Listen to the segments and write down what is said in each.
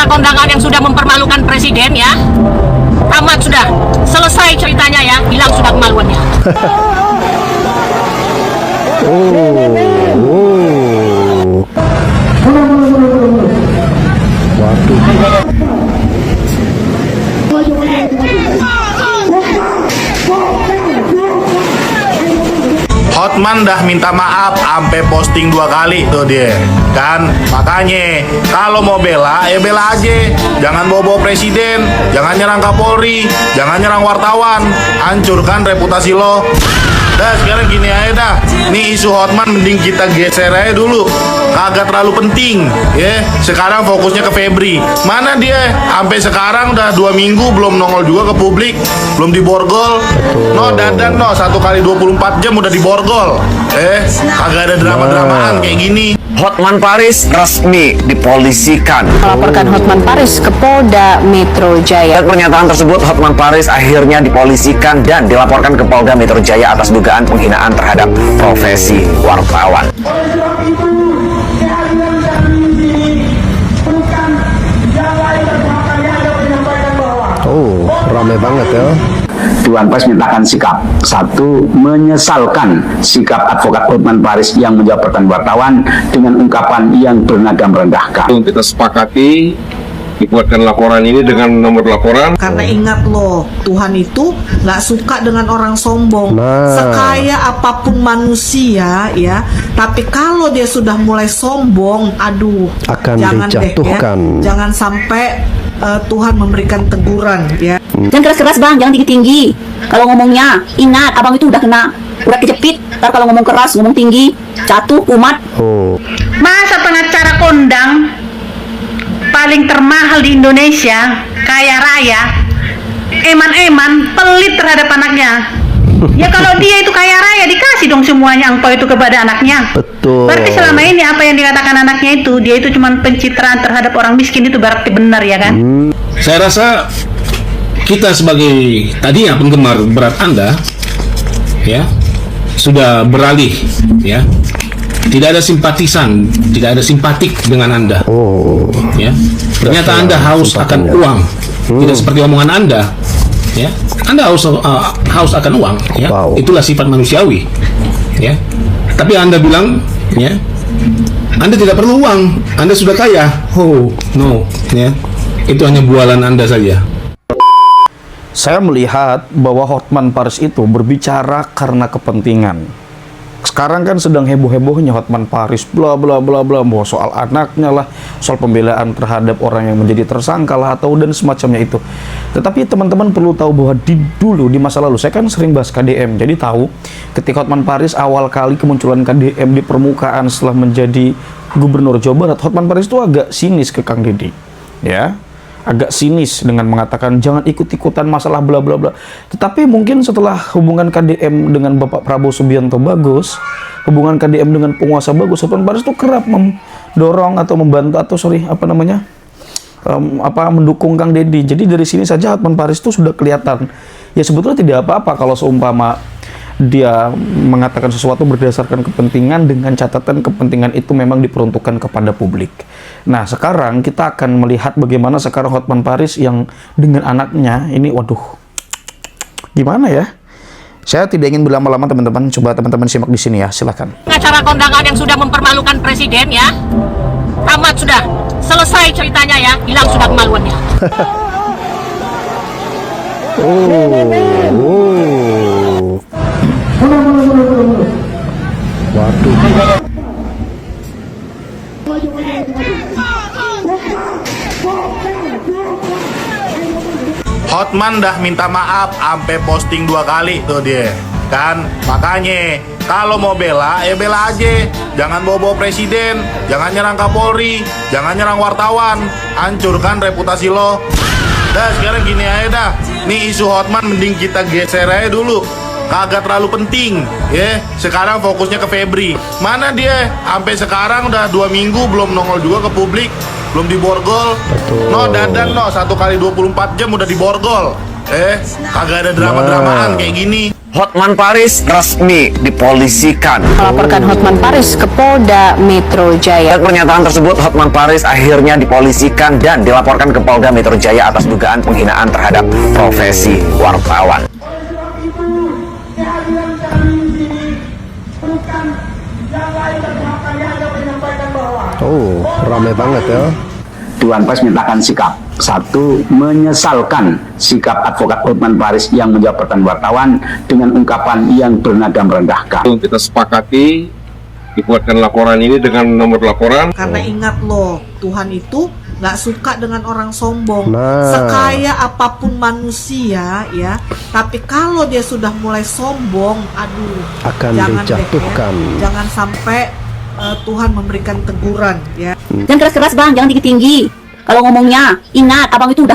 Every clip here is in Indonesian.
kondangan yang sudah mempermalukan presiden ya. Tamat sudah, selesai ceritanya ya, hilang sudah kemaluannya. Hotman dah minta maaf sampai posting 2 kali tuh dia kan. Makanya kalau mau bela ya bela aja, jangan bawa-bawa presiden, jangan nyerang Kapolri, jangan nyerang wartawan, hancurkan reputasi lo. Dah sekarang gini aja dah, nih isu Hotman mending kita geser aja dulu, kagak terlalu penting ya. Sekarang fokusnya ke Febri. Mana dia sampai sekarang udah 2 minggu belum nongol juga ke publik, belum diborgol. No dadan no 1 kali 24 jam udah diborgol. Kagak ada drama-dramaan kayak gini. Hotman Paris resmi dipolisikan. Melaporkan Hotman Paris ke Polda Metro Jaya. Dan pernyataan tersebut, Hotman Paris akhirnya dipolisikan dan dilaporkan ke Polda Metro Jaya atas dugaan penghinaan terhadap profesi wartawan. Oh, ramai banget ya. Dewan Pers menyatakan sikap. 1. Menyesalkan sikap advokat Hotman Paris yang menjawab pertanyaan wartawan dengan ungkapan yang bernada merendahkan. Kita sepakati dibuatkan laporan ini dengan nomor laporan. Karena ingat loh, Tuhan itu nggak suka dengan orang sombong. Sekaya apapun manusia ya, tapi kalau dia sudah mulai sombong, aduh, akan jangan dijatuhkan. deh ya. Jangan sampai Tuhan memberikan teguran ya. Jangan keras-keras bang, jangan tinggi-tinggi. Kalau ngomongnya, ingat abang itu udah kejepit. Ntar kalau ngomong keras, ngomong tinggi, jatuh umat. Masa pengacara kondang paling termahal di Indonesia, kaya raya, eman-eman, pelit terhadap anaknya. Ya kalau dia itu kaya raya, dikasih dong semuanya angpau itu kepada anaknya. Betul. Berarti selama ini apa yang dikatakan anaknya itu, dia itu cuma pencitraan terhadap orang miskin, itu berarti benar ya kan? Saya rasa kita sebagai tadinya penggemar berat Anda ya sudah beralih ya. Tidak ada simpatisan, tidak ada simpatik dengan Anda. Ya. Ternyata Anda haus akan uang. Tidak seperti omongan Anda. Ya. Anda haus akan uang, ya. Itulah sifat manusiawi. Ya. Tapi Anda bilang, ya, Anda tidak perlu uang. Anda sudah kaya. Oh, no, ya. Itu hanya bualan Anda saja. Saya melihat bahwa Hotman Paris itu berbicara karena kepentingan. Sekarang kan sedang heboh-hebohnya Hotman Paris, bla bla bla bla, bahwa soal anaknya lah, soal pembelaan terhadap orang yang menjadi tersangka lah, atau dan semacamnya itu. Tetapi teman-teman perlu tahu bahwa dulu di masa lalu, saya kan sering bahas KDM, jadi tahu ketika Hotman Paris awal kali kemunculan KDM di permukaan setelah menjadi Gubernur Jawa Barat, Hotman Paris itu agak sinis ke Kang Deddy, ya. Agak sinis dengan mengatakan jangan ikut-ikutan masalah bla bla bla. Tetapi mungkin setelah hubungan KDM dengan Bapak Prabowo Subianto bagus, hubungan KDM dengan penguasa bagus, Hotman Paris itu kerap mendorong atau membantu atau mendukung Kang Deddy. Jadi dari sini saja Hotman Paris itu sudah kelihatan. Ya sebetulnya tidak apa-apa kalau seumpama dia mengatakan sesuatu berdasarkan kepentingan dengan catatan kepentingan itu memang diperuntukkan kepada publik. Nah, sekarang kita akan melihat bagaimana sekarang Hotman Paris yang dengan anaknya ini, waduh, gimana ya? Saya tidak ingin berlama-lama teman-teman. Coba teman-teman simak di sini ya, silakan. Acara kondangan yang sudah mempermalukan presiden ya, tamat sudah, selesai ceritanya ya, hilang sudah kemaluannya. Hotman dah minta maaf sampai posting 2 kali tuh dia kan. Makanya kalau mau bela ya bela aja, jangan bawa-bawa presiden, jangan nyerang Kapolri, jangan nyerang wartawan, hancurkan reputasi lo. Dah sekarang gini aja dah, nih isu Hotman mending kita geser aja dulu, kagak terlalu penting ya. Sekarang fokusnya ke Febri. Mana dia sampai sekarang udah 2 minggu belum nongol juga ke publik, belum diborgol. No dadan no 1 kali 24 jam udah diborgol. Kagak ada drama-dramaan kayak gini. Hotman Paris resmi dipolisikan. Melaporkan Hotman Paris ke Polda Metro Jaya. Dan pernyataan tersebut, Hotman Paris akhirnya dipolisikan dan dilaporkan ke Polda Metro Jaya atas dugaan penghinaan terhadap profesi wartawan. Oh, ramai banget ya. Dewan Pers mintakan sikap. Satu, menyesalkan sikap advokat Hotman Paris yang menjawab pertanyaan wartawan dengan ungkapan yang bernada merendahkan. Kita sepakati dibuatkan laporan ini dengan nomor laporan. Karena ingat loh, Tuhan itu nggak suka dengan orang sombong. Nah. Sekaya apapun manusia ya, tapi kalau dia sudah mulai sombong, aduh, Akan jangan deh, dijatuhkan. ya. Jangan sampai Tuhan memberikan teguran ya. Jangan keras-keras bang, jangan tinggi-tinggi. Kalau ngomongnya, ingat abang itu udah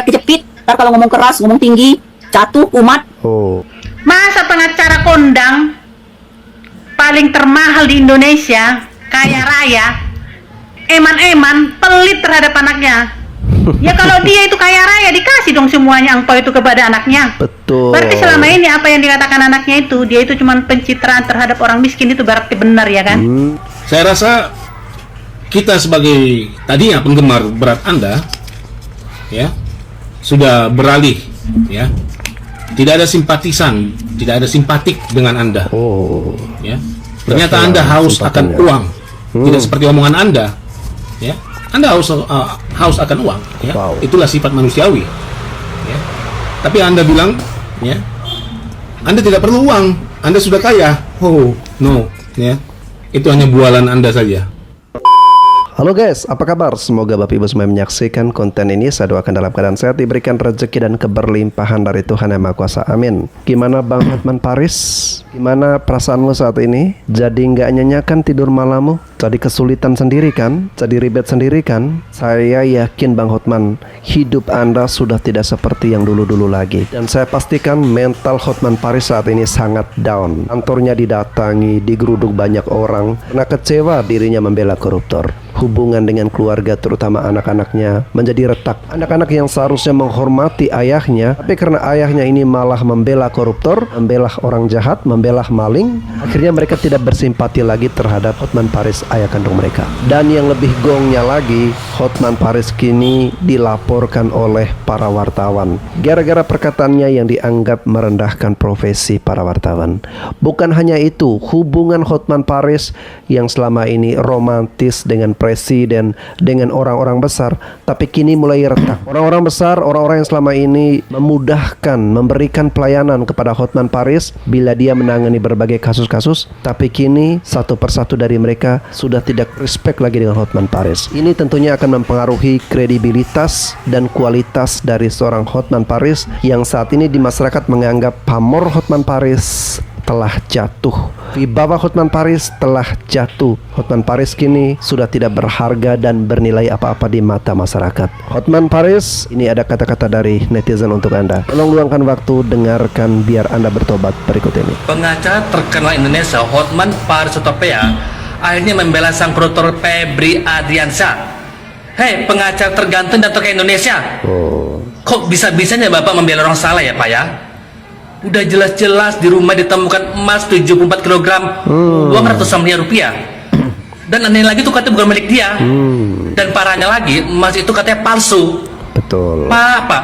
kejepit. Ntar kalau ngomong keras, ngomong tinggi, jatuh umat. Oh, Masa pengacara kondang paling termahal di Indonesia, kaya raya, eman-eman, pelit terhadap anaknya. Ya kalau dia itu kaya raya, dikasih dong semuanya angpau itu kepada anaknya. betul. Berarti selama ini apa yang dikatakan anaknya itu, dia itu cuma pencitraan terhadap orang miskin, itu berarti benar ya kan? Saya rasa kita sebagai tadinya penggemar berat Anda ya sudah beralih ya. Tidak ada simpatisan, tidak ada simpatik dengan Anda. Oh, Ya. Ternyata Anda haus akan simpatinya. uang. Tidak seperti omongan Anda. Ya. Anda haus akan uang, ya. Wow. Itulah sifat manusiawi. Ya. Tapi Anda bilang, ya, Anda tidak perlu uang, Anda sudah kaya. Oh, no, ya. Itu hanya bualan Anda saja. halo guys, apa kabar? Semoga Bapak Ibu semua menyaksikan konten ini. Saya doakan dalam keadaan sehat, diberikan rezeki dan keberlimpahan dari Tuhan Yang Maha Kuasa. Amin. Gimana Bang Hotman Paris? Gimana perasaanmu saat ini? Jadi nggak nyenyakan tidur malammu? Jadi kesulitan sendiri kan? Jadi ribet sendiri kan? Saya yakin Bang Hotman, hidup Anda sudah tidak seperti yang dulu-dulu lagi. Dan saya pastikan mental Hotman Paris saat ini sangat down. Kantornya didatangi, digeruduk banyak orang karena kecewa dirinya membela koruptor. Hubungan dengan keluarga terutama anak-anaknya menjadi retak. Anak-anak yang seharusnya menghormati ayahnya, tapi karena ayahnya ini malah membela koruptor, membela orang jahat, membela maling, akhirnya mereka tidak bersimpati lagi terhadap Hotman Paris, ayah kandung mereka. Dan yang lebih gongnya lagi, Hotman Paris kini dilaporkan oleh para wartawan gara-gara perkataannya yang dianggap merendahkan profesi para wartawan. Bukan hanya itu, hubungan Hotman Paris yang selama ini romantis dengan presiden, dengan orang-orang besar, tapi kini mulai retak. Orang-orang besar, orang-orang yang selama ini memudahkan, memberikan pelayanan kepada Hotman Paris bila dia menangani berbagai kasus-kasus, tapi kini satu persatu dari mereka sudah tidak respect lagi dengan Hotman Paris. Ini tentunya akan mempengaruhi kredibilitas dan kualitas dari seorang Hotman Paris yang saat ini di masyarakat menganggap pamor Hotman Paris telah jatuh. Wibawa Hotman Paris telah jatuh. Hotman Paris kini sudah tidak berharga dan bernilai apa-apa di mata masyarakat. Hotman Paris, ini ada kata-kata dari netizen untuk Anda. Tolong luangkan waktu, dengarkan biar Anda bertobat berikut ini. Pengacara terkenal Indonesia Hotman Paris Hutapea akhirnya membela sang koruptor Febri Adriansyah. Hei, pengacara terganteng dan terkaya Indonesia. Kok bisa-bisanya Bapak membela orang salah ya Pak ya? Udah jelas-jelas di rumah ditemukan emas 74 kg, uang ratusan miliar rupiah. Dan aneh lagi tuh katanya bukan milik dia. Dan parahnya lagi, emas itu katanya palsu. Betul. Pak,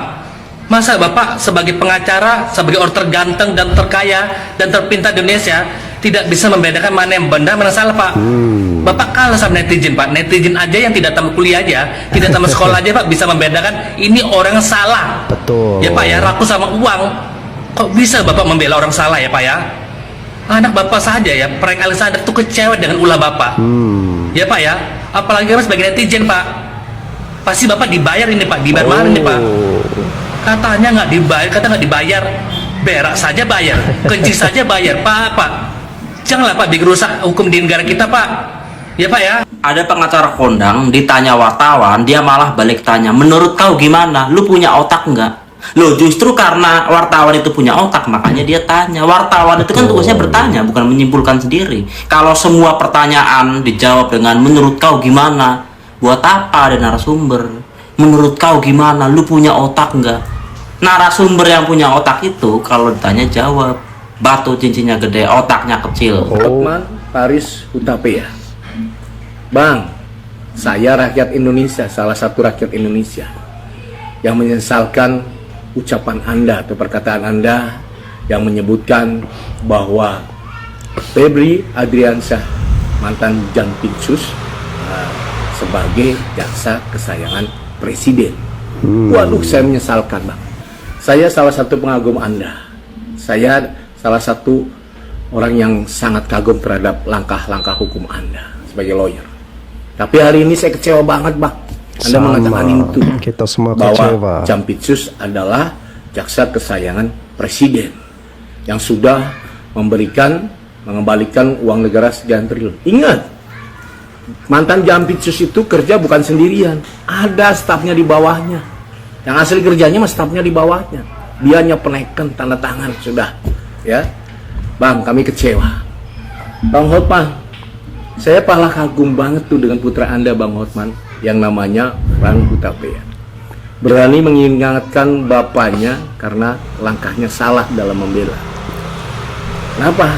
masa Bapak sebagai pengacara, sebagai orang terganteng dan terkaya dan terpintar di Indonesia tidak bisa membedakan mana yang benar, mana salah Pak? Bapak kalah sama netizen Pak. Netizen aja yang tidak tamat kuliah aja, tidak tamat sekolah aja Pak bisa membedakan ini orang salah. Betul. Ya Pak ya, rakus sama uang. Kok bisa Bapak membela orang salah ya Pak ya? Anak Bapak saja ya, Frank Alexander tuh kecewa dengan ulah Bapak. Ya Pak ya, apalagi Bapak sebagai netizen Pak. Pasti Bapak dibayar ini Pak, dibayar mahal ini Pak. Katanya nggak dibayar, kata nggak dibayar. Berak saja bayar, kencing saja bayar. Pak, janganlah Pak bikin rusak hukum di negara kita Pak. Ya Pak ya. Ada pengacara kondang ditanya wartawan, dia malah balik tanya, menurut kau gimana? Lu punya otak nggak? Loh, justru karena wartawan itu punya otak, makanya dia tanya. Wartawan itu kan tugasnya bertanya, bukan menyimpulkan sendiri. Kalau semua pertanyaan dijawab dengan menurut kau gimana, buat apa ada narasumber? Menurut kau gimana? Lu punya otak nggak? narasumber yang punya otak itu kalau ditanya jawab. Batu cincinnya gede, otaknya kecil. Hotman Paris Hutapea. Bang, saya rakyat Indonesia, salah satu rakyat Indonesia yang menyesalkan ucapan Anda atau perkataan Anda yang menyebutkan bahwa Febri Adriansyah, mantan Jampitsus, sebagai jaksa kesayangan Presiden. Waduh, saya menyesalkan, Bang. Saya salah satu pengagum Anda. Saya salah satu orang yang sangat kagum terhadap langkah-langkah hukum Anda sebagai lawyer. Tapi hari ini saya kecewa banget, Bang. Anda mengatakan itu. Kita semua bahwa kecewa. Jampitsus adalah jaksa kesayangan Presiden yang sudah mengembalikan uang negara sekian triliun. Ingat, mantan Jampitsus itu kerja bukan sendirian. Ada stafnya di bawahnya. Yang asli kerjanya mas stafnya di bawahnya. Dia hanya peneken tanda tangan sudah. Ya, Bang, kami kecewa. Bang Hotman, saya paling kagum banget tuh dengan putra Anda, Bang Hotman, yang namanya Bang Hutapea. Berani mengingatkan bapaknya karena langkahnya salah dalam membela. Kenapa?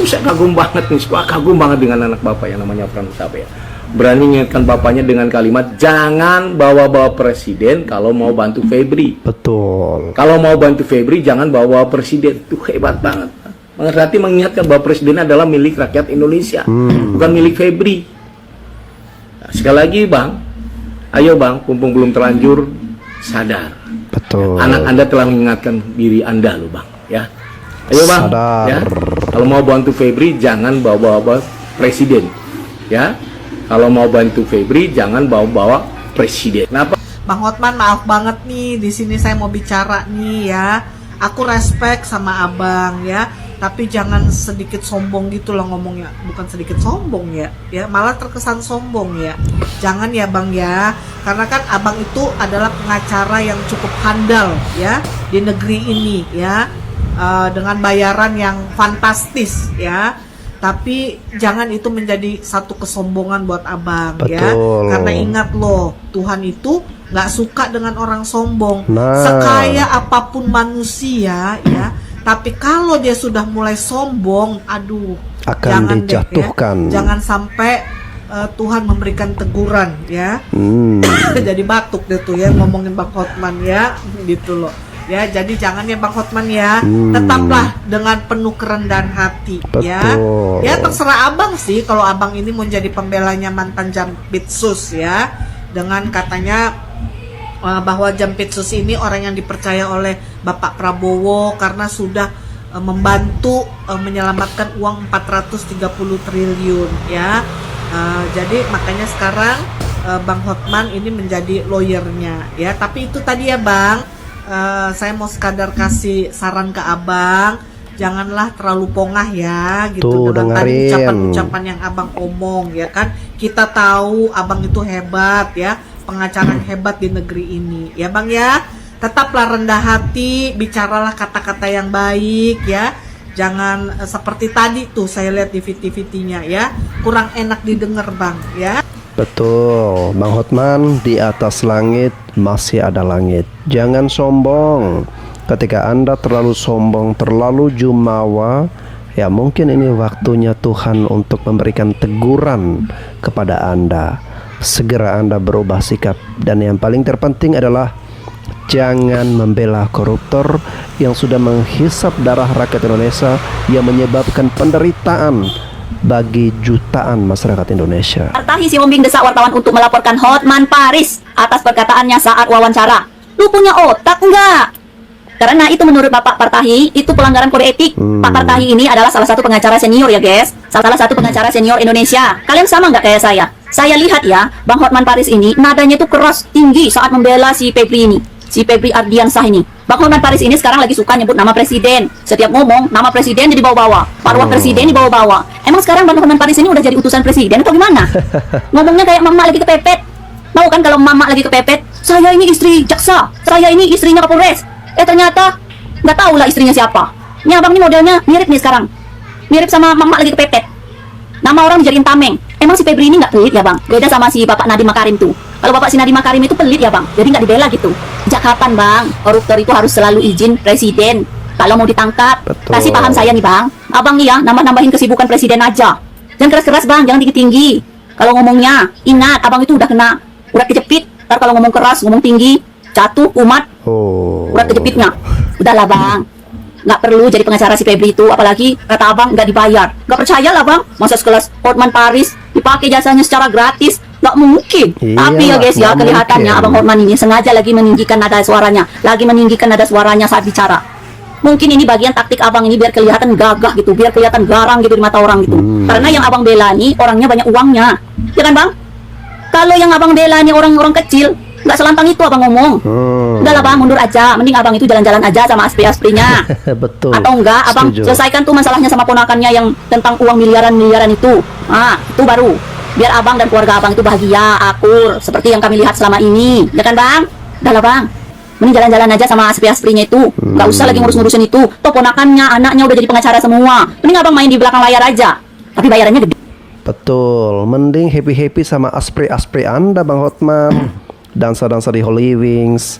Saya kagum banget nih, kagum banget dengan anak bapak yang namanya Frank Hutapea. Berani mengingatkan bapaknya dengan kalimat, jangan bawa-bawa presiden kalau mau bantu Febri. Betul. Kalau mau bantu Febri, jangan bawa-bawa presiden. Itu hebat banget. Berarti mengingatkan bahwa presiden adalah milik rakyat Indonesia, bukan milik Febri. Nah, sekali lagi, Bang, ayo Bang, mumpung belum terlanjur, sadar. Betul. Anak Anda telah mengingatkan diri Anda loh, Bang. Ya, ayo Bang. Sadar. Ya. Kalau mau bantu Febri, jangan bawa-bawa presiden. Ya. Kalau mau bantu Febri, jangan bawa-bawa presiden. Kenapa? Bang Hotman, maaf banget nih, di sini saya mau bicara nih ya. Aku respect sama abang ya, tapi jangan sedikit sombong gitu loh ngomongnya. Bukan sedikit sombong ya, malah terkesan sombong ya. Jangan ya Bang ya, karena kan abang itu adalah pengacara yang cukup handal ya di negeri ini ya, dengan bayaran yang fantastis ya. Tapi jangan itu menjadi satu kesombongan buat abang. Betul. Ya, karena ingat loh, Tuhan itu nggak suka dengan orang sombong. Nah. Sekaya apapun manusia ya, tapi kalau dia sudah mulai sombong, aduh, Akan jangan dijatuhkan. deh, ya. Jangan sampai Tuhan memberikan teguran ya. Jadi batuk deh tuh ya ngomongin Bang Hotman ya, gitu loh. Ya, jadi jangan ya Bang Hotman ya. Tetaplah dengan penuh kerendahan hati. Betul. Ya terserah abang sih kalau abang ini mau jadi pembelanya mantan Jampitsus ya, dengan katanya bahwa Jampitsus ini orang yang dipercaya oleh Bapak Prabowo karena sudah membantu menyelamatkan uang 430 triliun ya. Jadi makanya sekarang Bang Hotman ini menjadi lawyernya ya. Tapi itu tadi ya Bang, saya mau sekadar kasih saran ke abang, janganlah terlalu pongah ya gitu. Tuh, dengan tadi dengerin. ucapan-ucapan yang abang omong ya kan. Kita tahu abang itu hebat ya, pengacara hebat di negeri ini ya Bang ya. Tetaplah rendah hati, bicaralah kata-kata yang baik ya. Jangan seperti tadi tuh saya lihat di VT-VT-nya ya, kurang enak didengar Bang ya. Betul, Bang Hotman, di atas langit masih ada langit. Jangan sombong. Ketika Anda terlalu sombong, terlalu jumawa, ya mungkin ini waktunya Tuhan untuk memberikan teguran kepada Anda. Segera Anda berubah sikap. Dan yang paling terpenting adalah jangan membela koruptor yang sudah menghisap darah rakyat Indonesia, yang menyebabkan penderitaan bagi jutaan masyarakat Indonesia. Partahi si Hombing desak wartawan untuk melaporkan Hotman Paris atas perkataannya saat wawancara. Lu punya otak enggak? Karena itu menurut Bapak Partahi, itu pelanggaran kode etik. Pak Partahi ini adalah salah satu pengacara senior ya guys. Salah satu pengacara senior Indonesia. Kalian sama nggak kayak saya? Saya lihat ya, Bang Hotman Paris ini nadanya itu keras, tinggi saat membela si Febri ini. Si Febri Ardiansyah ini. Bang Hotman Paris ini sekarang lagi suka nyebut nama presiden. Setiap ngomong, nama presiden jadi bawa-bawa. Marwah presiden dibawa-bawa. Emang sekarang Bang Hotman Paris ini udah jadi utusan presiden atau gimana? Ngomongnya kayak mama lagi kepepet. Mau kan kalau mama lagi kepepet, saya ini istri jaksa, saya ini istrinya Kapolres. Ternyata nggak tahu lah istrinya siapa. Ini abang ini modelnya mirip nih sekarang. Mirip sama mama lagi kepepet. Nama orang dijadiin tameng. Emang si Febri ini nggak pelit ya bang? Beda sama si Bapak Nadiem Makarim tuh. Kalau Bapak Nadiem Makarim itu pelit ya Bang, jadi nggak dibela gitu. Sejak kapan Bang, koruptor itu harus selalu izin presiden kalau mau ditangkap? Betul. Kasih paham saya nih Bang, Abang nih ya nambah-nambahin kesibukan presiden aja. Jangan keras-keras Bang, jangan tinggi-tinggi. Kalau ngomongnya, ingat Abang itu udah kejepit. Ntar kalau ngomong keras, ngomong tinggi, jatuh umat. Urat kejepitnya. Udahlah Bang, nggak perlu jadi pengacara si Febri itu, apalagi kata Abang nggak dibayar. Nggak percaya lah Bang, masa sekelas Hotman Paris dipakai jasanya secara gratis, nggak mungkin. Tapi ya guys ya, kelihatannya Abang Hotman ini sengaja lagi meninggikan nada suaranya, saat bicara. Mungkin ini bagian taktik Abang ini biar kelihatan gagah gitu, biar kelihatan garang gitu di mata orang gitu. Karena yang Abang bela nih orangnya banyak uangnya, ya kan Bang? Kalau yang Abang bela nih orang-orang kecil, nggak selantang itu Abang ngomong. Udahlah Bang, mundur aja. Mending Abang itu jalan-jalan aja sama aspri-aspinya. Betul. Atau enggak, Abang selesaikan tuh masalahnya sama ponakannya yang tentang uang miliaran-miliaran itu. Itu baru. Biar Abang dan keluarga Abang itu bahagia, akur, seperti yang kami lihat selama ini. Ya kan Bang? Udahlah Bang, mending jalan-jalan aja sama aspri-aspinya itu. Nggak usah lagi ngurus-ngurusin itu. Toh ponakannya, anaknya udah jadi pengacara semua. Mending Abang main di belakang layar aja. Tapi bayarannya gede. Betul, mending happy-happy sama aspri-aspri Anda Bang Hotman. Dansa-dansa di Holy Wings.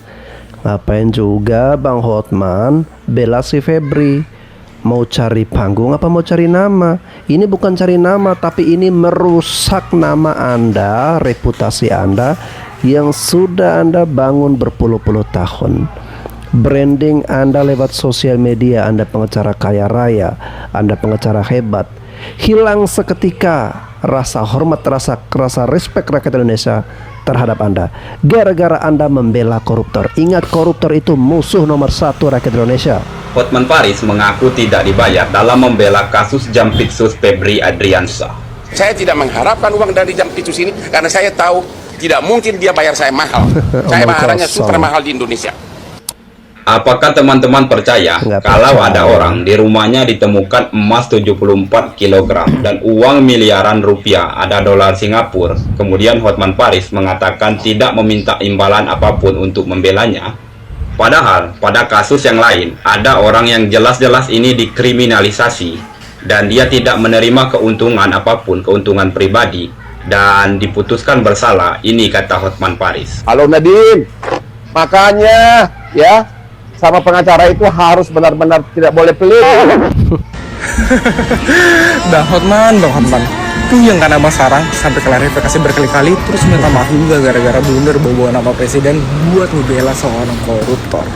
Ngapain juga Bang Hotman bela si Febri? Mau cari panggung apa mau cari nama? Ini bukan cari nama, tapi ini merusak nama Anda, reputasi Anda yang sudah Anda bangun berpuluh-puluh tahun. Branding Anda lewat sosial media, Anda pengacara kaya raya, Anda pengacara hebat. Hilang seketika rasa hormat, rasa respect rakyat Indonesia terhadap Anda gara-gara Anda membela koruptor. Ingat, koruptor itu musuh nomor 1 rakyat Indonesia. Hotman Paris mengaku tidak dibayar dalam membela kasus Jampitsus Febri Adriansyah. Saya tidak mengharapkan uang dari Jampitsus ini karena saya tahu tidak mungkin dia bayar saya mahal. Saya bayarannya super mahal di Indonesia. Apakah teman-teman percaya kalau ada orang di rumahnya ditemukan emas 74 kg dan uang miliaran rupiah, ada dolar Singapura, kemudian Hotman Paris mengatakan tidak meminta imbalan apapun untuk membelanya? Padahal pada kasus yang lain ada orang yang jelas-jelas ini dikriminalisasi dan dia tidak menerima keuntungan apapun, keuntungan pribadi, dan diputuskan bersalah. Ini kata Hotman Paris. Halo Nadiem, makanya ya sama pengacara itu harus benar-benar tidak boleh pelit. Bang Hotman, itu yang karena Bang Sarang sampai klarifikasi berkali-kali terus minta maaf juga gara-gara blunder bawa nama presiden buat ngebela seorang koruptor.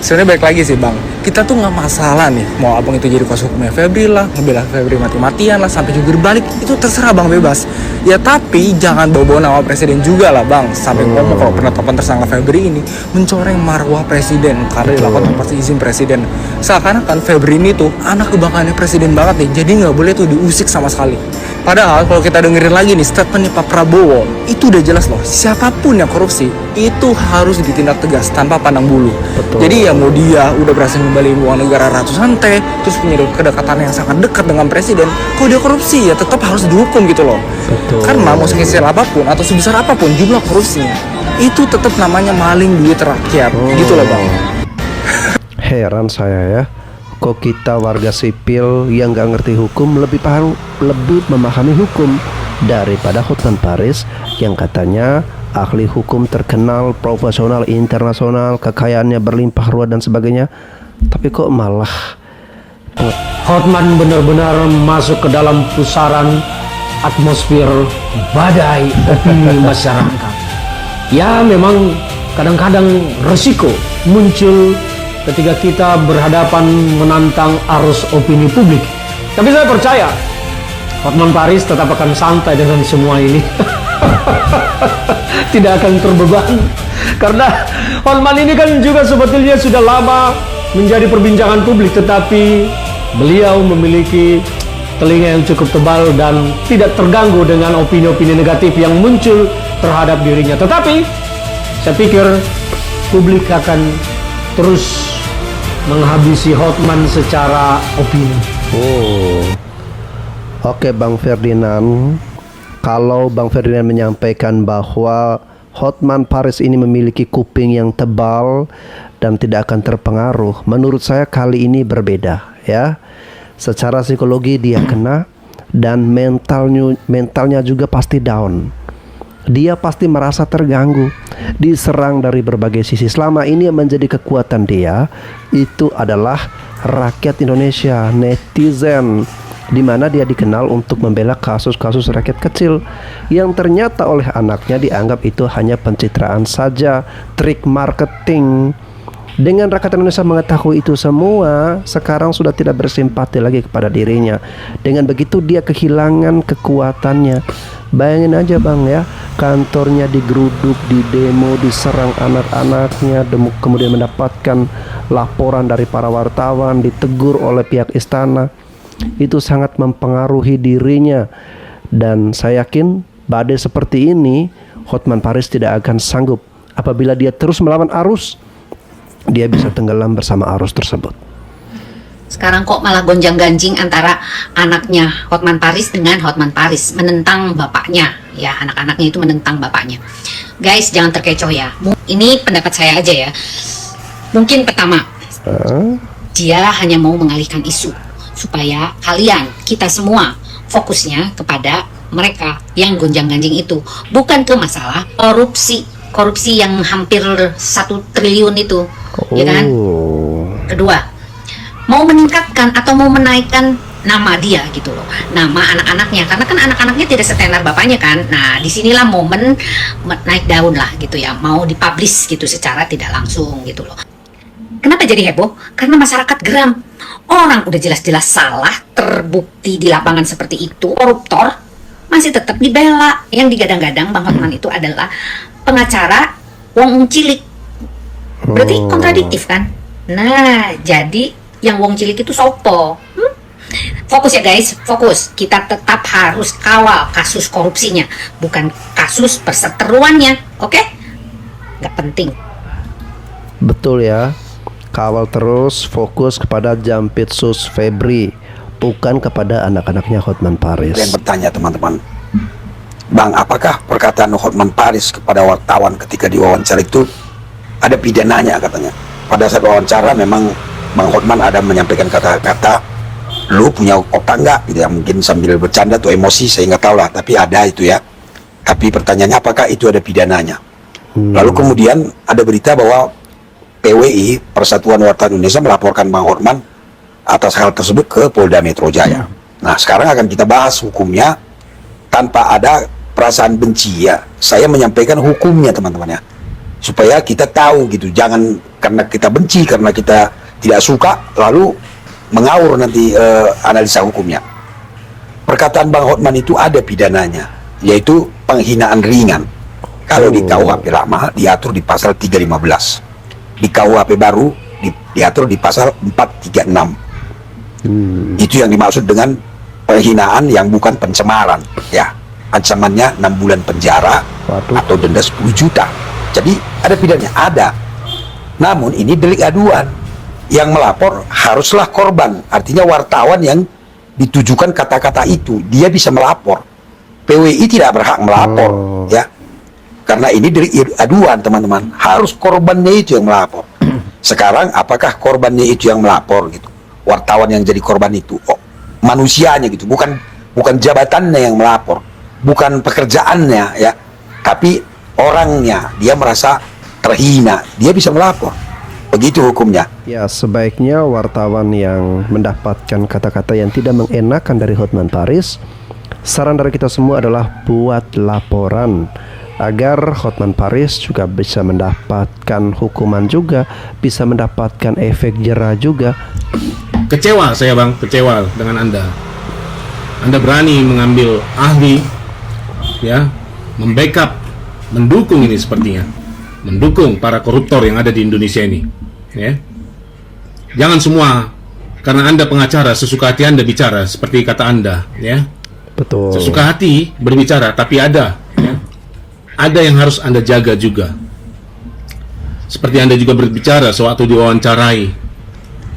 Sebenarnya balik lagi sih Bang, kita tuh nggak masalah nih mau Abang itu jadi kuasa hukumnya Febri lah, ngebela Febri mati-matian lah, sampai jungkir balik, itu terserah Bang, bebas. Ya tapi jangan bawa nama presiden juga lah Bang, sampai ngomong kalau penetapan tersangka Febri ini mencoreng marwah presiden karena dilakukan tanpa izin presiden. Seakan-akan Febri ini tuh anak kebanggaannya presiden banget nih, jadi nggak boleh tuh diusik sama sekali. Padahal kalau kita dengerin lagi nih statementnya Pak Prabowo, itu udah jelas loh, siapapun yang korupsi itu harus ditindak tegas tanpa pandang bulu. Betul. Jadi ya mau dia udah berhasil ngembaliin uang negara ratusan T, terus punya kedekatan yang sangat dekat dengan presiden, kalau dia korupsi ya tetap harus dihukum gitu loh. Betul. Karena mau sekecil apapun atau sebesar apapun jumlah korupsinya, itu tetap namanya maling duit rakyat, gitu loh Bang. Heran saya ya, kok kita warga sipil yang nggak ngerti hukum lebih memahami hukum daripada Hotman Paris yang katanya ahli hukum terkenal, profesional, internasional, kekayaannya berlimpah ruah dan sebagainya. Tapi kok malah Hotman benar-benar masuk ke dalam pusaran atmosfer badai opini masyarakat. Ya memang kadang-kadang resiko muncul ketika kita berhadapan menantang arus opini publik. Tapi saya percaya Hotman Paris tetap akan santai dengan semua ini. Tidak akan terbebani. Karena Hotman ini kan juga sebetulnya sudah lama menjadi perbincangan publik, tetapi beliau memiliki telinga yang cukup tebal dan tidak terganggu dengan opini-opini negatif yang muncul terhadap dirinya. Tetapi saya pikir publik akan terus menghabisi Hotman secara opini. Oke Bang Ferdinand, kalau Bang Ferdinand menyampaikan bahwa Hotman Paris ini memiliki kuping yang tebal dan tidak akan terpengaruh, menurut saya kali ini berbeda ya. Secara psikologi dia kena dan mentalnya juga pasti down. dia pasti merasa terganggu, diserang dari berbagai sisi. Selama ini yang menjadi kekuatan dia itu adalah rakyat Indonesia, netizen, di mana dia dikenal untuk membela kasus-kasus rakyat kecil yang ternyata oleh anaknya dianggap itu hanya pencitraan saja, trik marketing. Dengan rakyat Indonesia mengetahui itu semua, sekarang sudah tidak bersimpati lagi kepada dirinya. Dengan begitu dia kehilangan kekuatannya. Bayangin aja bang ya, kantornya digeruduk, didemo, diserang anak-anaknya, kemudian mendapatkan laporan dari para wartawan, ditegur oleh pihak istana. Itu sangat mempengaruhi dirinya. Dan saya yakin badai seperti ini Hotman Paris tidak akan sanggup. Apabila dia terus melawan arus, dia bisa tenggelam bersama arus tersebut. Sekarang kok malah gonjang-ganjing antara anaknya Hotman Paris dengan Hotman Paris, menentang bapaknya. Ya, anak-anaknya itu menentang bapaknya. Guys, jangan terkecoh ya. Ini pendapat saya aja ya. Mungkin pertama, dia hanya mau mengalihkan isu supaya kalian, kita semua fokusnya kepada mereka yang gonjang-ganjing itu, bukan ke masalah korupsi yang hampir 1 triliun itu. Ya kan? Kedua, mau meningkatkan atau mau menaikkan nama dia gitu loh, nama anak-anaknya, karena kan anak-anaknya tidak setenar bapaknya kan. Nah, disinilah momen naik daun lah gitu ya, mau dipublish gitu secara tidak langsung gitu loh. Kenapa jadi heboh? Karena masyarakat geram. Orang udah jelas-jelas salah, terbukti di lapangan seperti itu, koruptor masih tetap dibela. Yang digadang-gadang Bang Hotman itu adalah pengacara wong cilik. Berarti kontradiktif kan? Nah, jadi yang wong cilik itu sopo. Fokus ya guys, fokus. Kita tetap harus kawal kasus korupsinya, bukan kasus perseteruannya, oke? Gak penting. Betul ya. Kawal terus, fokus kepada Jampitsus Febri, bukan kepada anak-anaknya Hotman Paris. Yang bertanya teman-teman, Bang, apakah perkataan Hotman Paris kepada wartawan ketika diwawancara itu ada pidananya katanya? Pada saat wawancara memang Bang Hotman ada menyampaikan kata-kata, lu punya otak nggak? Gitu ya, mungkin sambil bercanda atau emosi, saya nggak tahu lah. Tapi ada itu ya. Tapi pertanyaannya apakah itu ada pidananya? Lalu kemudian ada berita bahwa PWI, Persatuan Wartawan Indonesia, melaporkan Bang Hotman atas hal tersebut ke Polda Metro Jaya. Nah, sekarang akan kita bahas hukumnya tanpa ada perasaan benci ya. Saya menyampaikan hukumnya teman-teman ya, supaya kita tahu gitu. Jangan karena kita benci, karena kita tidak suka, lalu mengaur nanti analisa hukumnya. Perkataan Bang Hotman itu ada pidananya, yaitu penghinaan ringan. Kalau di KUHP lama diatur di pasal 315. Di KUHP baru diatur di pasal 436. Itu yang dimaksud dengan penghinaan yang bukan pencemaran ya. Ancamannya 6 bulan penjara atau denda 10 juta. Jadi ada pidananya, ada. Namun ini delik aduan. Yang melapor haruslah korban, artinya wartawan yang ditujukan kata-kata itu, dia bisa melapor. PWI tidak berhak melapor ya. Karena ini delik aduan teman-teman, harus korbannya itu yang melapor. Sekarang apakah korbannya itu yang melapor gitu? Wartawan yang jadi korban itu, manusianya gitu, bukan jabatannya yang melapor, bukan pekerjaannya ya, tapi orangnya, dia merasa terhina, dia bisa melapor. Begitu hukumnya. Ya, sebaiknya wartawan yang mendapatkan kata-kata yang tidak mengenakan dari Hotman Paris, saran dari kita semua adalah buat laporan agar Hotman Paris juga bisa mendapatkan hukuman juga, bisa mendapatkan efek jera juga. Kecewa saya Bang, kecewa dengan Anda. Anda berani mengambil ahli ya, membackup, mendukung ini sepertinya, mendukung para koruptor yang ada di Indonesia ini ya. Jangan semua karena Anda pengacara sesuka hati Anda bicara seperti kata Anda ya. Betul. Sesuka hati berbicara, tapi ada ya, ada yang harus Anda jaga juga. Seperti Anda juga berbicara sewaktu diwawancarai,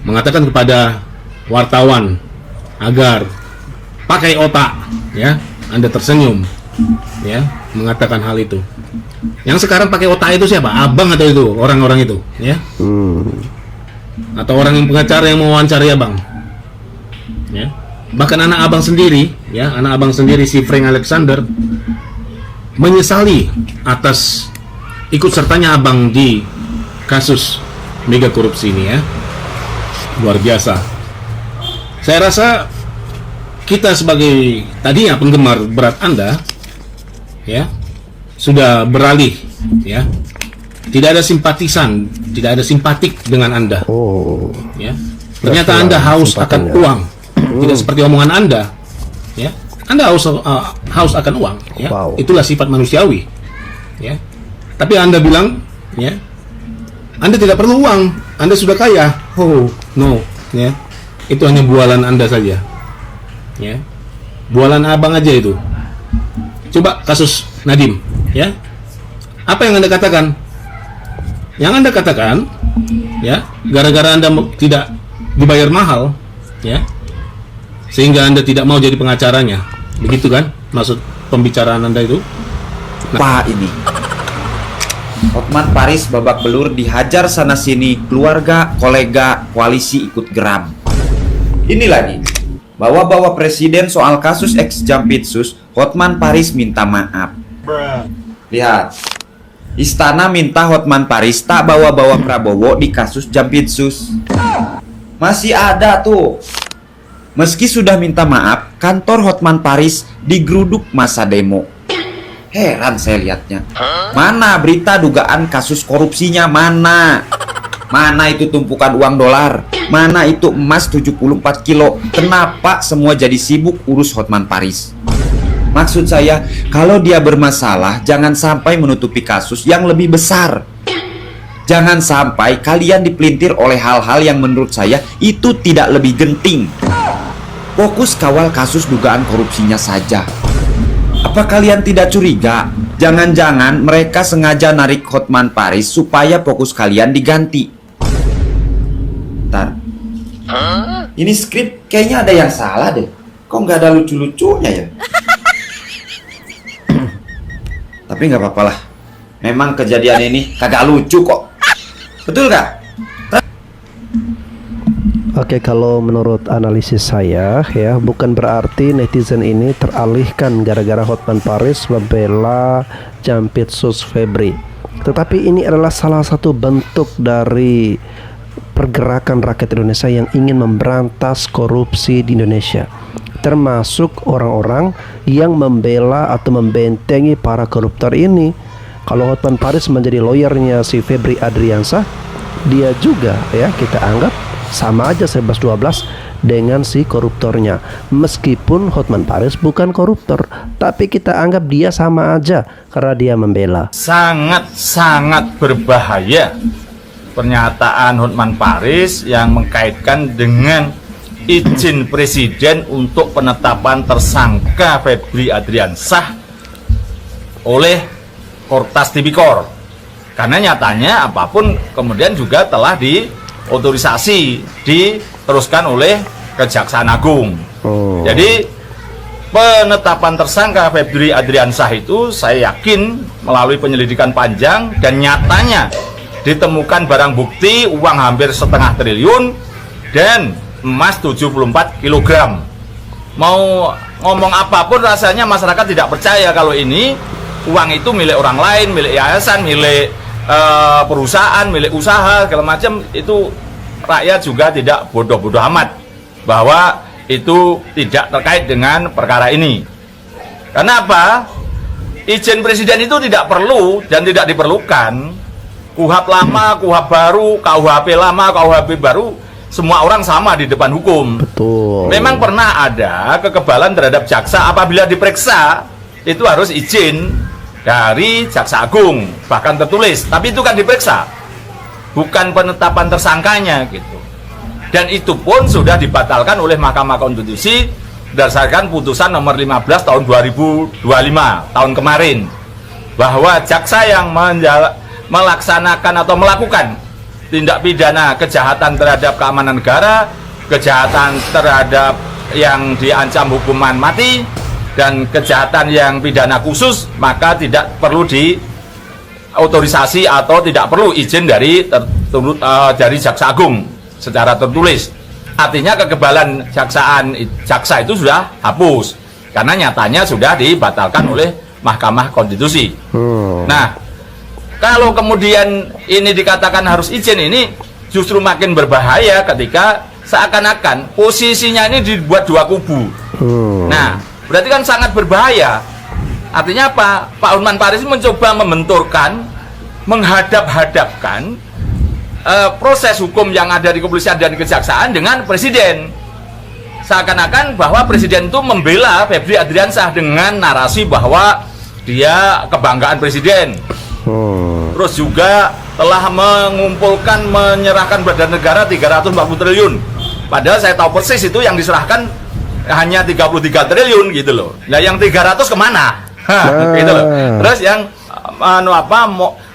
mengatakan kepada wartawan agar pakai otak ya. Anda tersenyum ya, mengatakan hal itu. Yang sekarang pakai otak itu siapa? Abang atau itu orang-orang itu ya? Atau orang yang pengacara yang mewawancarai abang ya? Bahkan anak abang sendiri ya, anak abang sendiri si Frank Alexander menyesali atas ikut sertanya abang di kasus mega korupsi ini ya. Luar biasa. Saya rasa kita sebagai tadinya penggemar berat Anda ya sudah beralih ya. Tidak ada simpatisan, tidak ada simpatik dengan Anda. Ya. Ternyata Anda haus akan uang. Tidak seperti omongan Anda. Ya. Anda haus akan uang, ya. Itulah sifat manusiawi. Ya. Tapi Anda bilang, ya. Anda tidak perlu uang, Anda sudah kaya. Oh, no, ya. Itu hanya bualan Anda saja. Ya. Bualan abang aja itu. Coba kasus Nadiem, ya. Apa yang Anda katakan? Yang Anda katakan, ya, gara-gara Anda tidak dibayar mahal, ya, sehingga Anda tidak mau jadi pengacaranya. Begitu kan maksud pembicaraan Anda itu? Pak ini Hotman Paris babak belur dihajar sana sini, keluarga, kolega, koalisi ikut geram. Ini lagi bawa-bawa presiden soal kasus ex Jampitsus, Hotman Paris minta maaf. Lihat, Istana minta Hotman Paris tak bawa-bawa Prabowo di kasus Jampitsus. Masih ada tuh. Meski sudah minta maaf, kantor Hotman Paris digeruduk masa demo. Heran saya lihatnya. Mana berita dugaan kasus korupsinya? Mana? Mana itu tumpukan uang dolar? Mana itu emas 74 kilo? Kenapa semua jadi sibuk urus Hotman Paris? Maksud saya, kalau dia bermasalah, jangan sampai menutupi kasus yang lebih besar. Jangan sampai kalian dipelintir oleh hal-hal yang menurut saya itu tidak lebih genting. Fokus kawal kasus dugaan korupsinya saja. Apa kalian tidak curiga? Jangan-jangan mereka sengaja narik Hotman Paris supaya fokus kalian diganti. Ntar. Ini skrip kayaknya ada yang salah deh. Kok nggak ada lucu-lucunya ya? Tapi nggak apa-apa lah. Memang kejadian ini kagak lucu kok. Betul gak? Oke, kalau menurut analisis saya ya, bukan berarti netizen ini teralihkan gara-gara Hotman Paris membela Jampitsus Febri. Tetapi ini adalah salah satu bentuk dari pergerakan rakyat Indonesia yang ingin memberantas korupsi di Indonesia, termasuk orang-orang yang membela atau membentengi para koruptor ini. Kalau Hotman Paris menjadi lawyernya si Febri Adriansah, dia juga ya kita anggap sama aja 11-12 dengan si koruptornya. Meskipun Hotman Paris bukan koruptor, tapi kita anggap dia sama aja karena dia membela. Sangat-sangat berbahaya pernyataan Hotman Paris yang mengkaitkan dengan izin presiden untuk penetapan tersangka Febri Adriansah oleh Kortas Tipikor. Karena nyatanya apapun kemudian juga telah diotorisasi, diteruskan oleh Kejaksaan Agung. Jadi penetapan tersangka Febri Adriansah itu saya yakin melalui penyelidikan panjang dan nyatanya ditemukan barang bukti uang hampir 0,5 triliun dan emas 74 kg. Mau ngomong apapun rasanya masyarakat tidak percaya kalau ini uang itu milik orang lain, milik yayasan, milik perusahaan, milik usaha, segala macam. Itu rakyat juga tidak bodoh-bodoh amat bahwa itu tidak terkait dengan perkara ini. Karena apa? Izin presiden itu tidak perlu dan tidak diperlukan. KUHP lama, KUHP baru, KUHP lama, KUHP baru, semua orang sama di depan hukum. Betul. Memang pernah ada kekebalan terhadap jaksa apabila diperiksa itu harus izin dari Jaksa Agung, bahkan tertulis. Tapi itu kan diperiksa, bukan penetapan tersangkanya gitu. Dan itu pun sudah dibatalkan oleh Mahkamah Konstitusi berdasarkan putusan nomor 15 tahun 2025 tahun kemarin, bahwa jaksa yang melaksanakan atau melakukan tindak pidana kejahatan terhadap keamanan negara, kejahatan terhadap yang diancam hukuman mati, dan kejahatan yang pidana khusus, maka tidak perlu diotorisasi atau tidak perlu izin dari Jaksa Agung secara tertulis. Artinya kekebalan jaksa itu sudah hapus karena nyatanya sudah dibatalkan oleh Mahkamah Konstitusi. Nah, kalau kemudian ini dikatakan harus izin, ini justru makin berbahaya ketika seakan-akan posisinya ini dibuat dua kubu. Nah, berarti kan sangat berbahaya. Artinya apa? Pak Hotman Paris mencoba membenturkan, menghadap-hadapkan proses hukum yang ada di kepolisian dan kejaksaan dengan presiden. Seakan-akan bahwa presiden itu membela Febri Adriansyah dengan narasi bahwa dia kebanggaan presiden. Terus juga telah mengumpulkan, menyerahkan badan negara 340 triliun. Padahal saya tahu persis itu yang diserahkan hanya 33 triliun gitu loh. Nah, yang 300 kemana? Gitu loh. Terus yang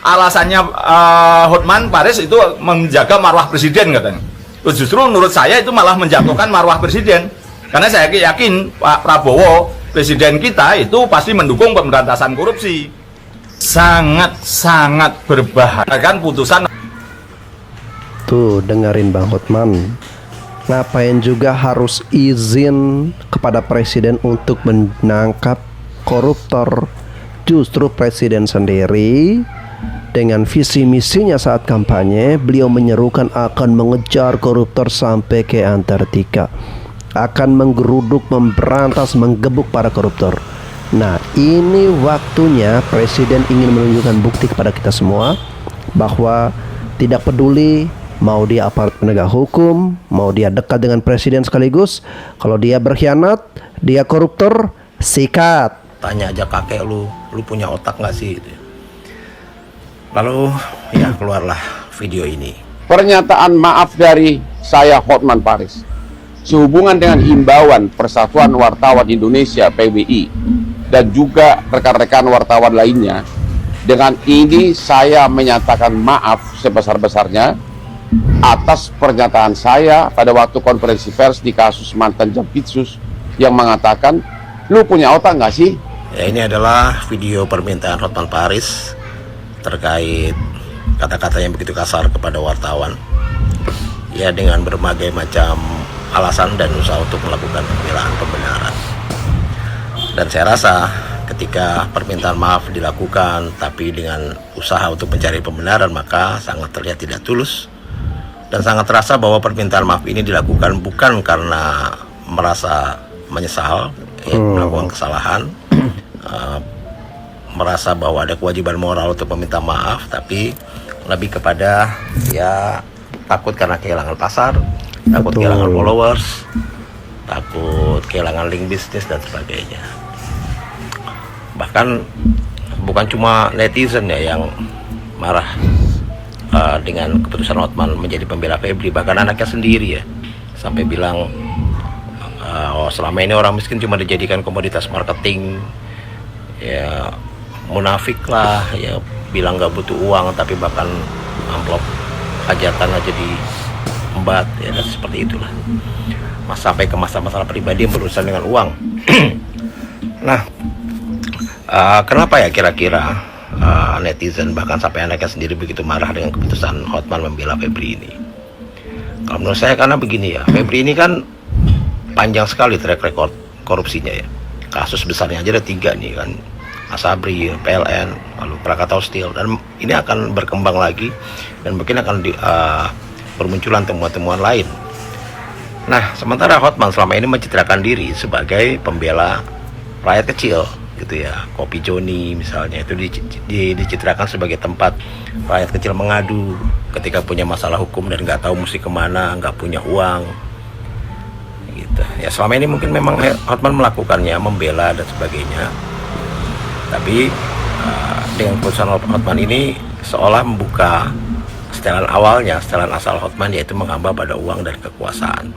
alasannya Hotman Paris itu menjaga marwah presiden katanya. Terus justru menurut saya itu malah menjatuhkan marwah presiden. Karena saya yakin Pak Prabowo, presiden kita itu pasti mendukung pemberantasan korupsi. Sangat berbahaya kan putusan. Tuh, dengerin Bang Hotman. Ngapain juga harus izin kepada presiden untuk menangkap koruptor? Justru presiden sendiri dengan visi misinya saat kampanye, beliau menyerukan akan mengejar koruptor sampai ke Antartika, akan menggeruduk, memberantas, menggebuk para koruptor. Nah, ini waktunya presiden ingin menunjukkan bukti kepada kita semua bahwa tidak peduli mau dia aparat penegak hukum, mau dia dekat dengan presiden sekaligus, kalau dia berkhianat, dia koruptor, sikat. Tanya aja kakek lu punya otak nggak sih? Lalu ya keluarlah video ini. Pernyataan maaf dari saya Hotman Paris sehubungan dengan himbauan Persatuan Wartawan Indonesia PWI dan juga rekan-rekan wartawan lainnya. Dengan ini saya menyatakan maaf sebesar-besarnya atas pernyataan saya pada waktu konferensi pers di kasus mantan Jampitsus yang mengatakan, lu punya otak nggak sih? Ya, ini adalah video permintaan Hotman Paris terkait kata-kata yang begitu kasar kepada wartawan. Ya, dengan berbagai macam alasan dan usaha untuk melakukan pembelaan pembenaran. Dan saya rasa ketika permintaan maaf dilakukan tapi dengan usaha untuk mencari pembenaran, maka sangat terlihat tidak tulus. Dan sangat terasa bahwa permintaan maaf ini dilakukan bukan karena merasa menyesal, melakukan kesalahan, merasa bahwa ada kewajiban moral untuk meminta maaf, tapi lebih kepada ya takut karena kehilangan pasar, takut kehilangan followers, takut kehilangan link bisnis dan sebagainya. Bahkan bukan cuma netizen ya yang marah dengan keputusan Hotman menjadi pembela Febri, bahkan anaknya sendiri ya sampai bilang oh selama ini orang miskin cuma dijadikan komoditas marketing, ya munafik lah, ya bilang gak butuh uang tapi bahkan amplop hajatan aja diembat, ya dan seperti itulah. Sampai ke masalah pribadi yang berurusan dengan uang. Nah, kenapa ya kira-kira netizen bahkan sampai anaknya sendiri begitu marah dengan keputusan Hotman membela Febri ini? Kalau menurut saya karena begini ya, Febri ini kan panjang sekali track record korupsinya ya. Kasus besarnya aja ada 3 nih kan, Asabri, PLN, lalu Krakatau Steel, dan ini akan berkembang lagi dan mungkin akan bermunculan temuan-temuan lain. Nah, sementara Hotman selama ini mencitrakan diri sebagai pembela rakyat kecil gitu ya. Kopi Joni misalnya itu dicitrakan sebagai tempat rakyat kecil mengadu ketika punya masalah hukum dan nggak tahu mesti kemana, nggak punya uang gitu ya. Selama ini mungkin memang Hotman melakukannya, membela dan sebagainya, tapi dengan keputusan Hotman ini seolah membuka setelan awalnya, setelan asal Hotman, yaitu menghamba pada uang dan kekuasaan.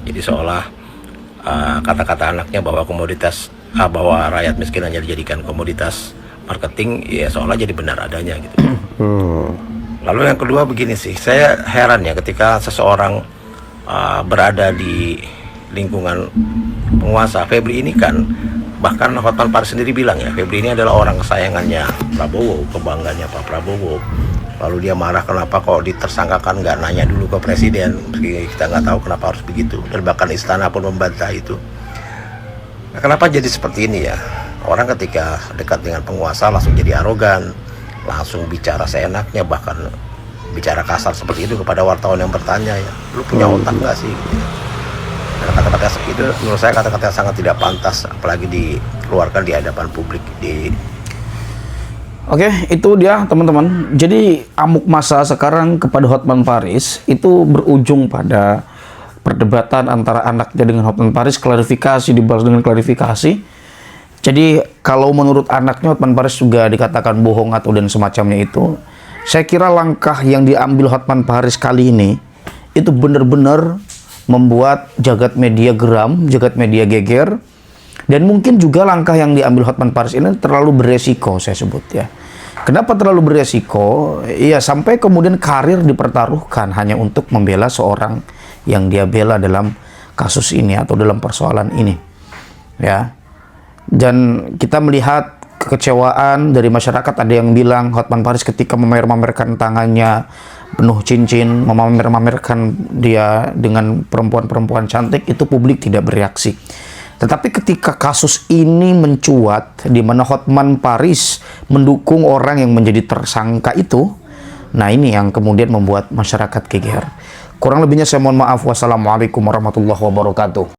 Jadi seolah kata-kata anaknya bahwa komoditas, bahwa rakyat miskin hanya dijadikan komoditas marketing, ya seolah jadi benar adanya gitu. Lalu yang kedua begini sih, saya heran ya ketika seseorang berada di lingkungan penguasa. Febri ini kan, bahkan Hotman Paris sendiri bilang ya, Febri ini adalah orang kesayangannya Prabowo, kebanggaannya Pak Prabowo. Lalu dia marah kenapa kok ditersangkakan, nggak nanya dulu ke presiden, meski kita nggak tahu kenapa harus begitu, dan bahkan istana pun membantah itu. Nah, kenapa jadi seperti ini ya? orang ketika dekat dengan penguasa langsung jadi arogan, langsung bicara seenaknya, bahkan bicara kasar seperti itu kepada wartawan yang bertanya, ya, lu punya otak nggak sih? Gitu. Dan kata-kata seperti itu menurut saya kata-kata yang sangat tidak pantas, apalagi dikeluarkan di hadapan publik. Oke, itu dia teman-teman. Jadi amuk massa sekarang kepada Hotman Paris itu berujung pada perdebatan antara anaknya dengan Hotman Paris, klarifikasi dibalas dengan klarifikasi. Jadi kalau menurut anaknya Hotman Paris juga dikatakan bohong atau dan semacamnya itu, saya kira langkah yang diambil Hotman Paris kali ini itu benar-benar membuat jagat media geram, jagat media geger. Dan mungkin juga langkah yang diambil Hotman Paris ini terlalu beresiko, saya sebut ya. Kenapa terlalu beresiko? Ya sampai kemudian karir dipertaruhkan hanya untuk membela seorang yang dia bela dalam kasus ini atau dalam persoalan ini. Ya. Dan kita melihat kekecewaan dari masyarakat. Ada yang bilang Hotman Paris ketika memamer-mamerkan tangannya penuh cincin, memamer-mamerkan dia dengan perempuan-perempuan cantik, itu publik tidak bereaksi. Tetapi ketika kasus ini mencuat, di mana Hotman Paris mendukung orang yang menjadi tersangka itu, nah ini yang kemudian membuat masyarakat geger. Kurang lebihnya saya mohon maaf. Wassalamualaikum warahmatullahi wabarakatuh.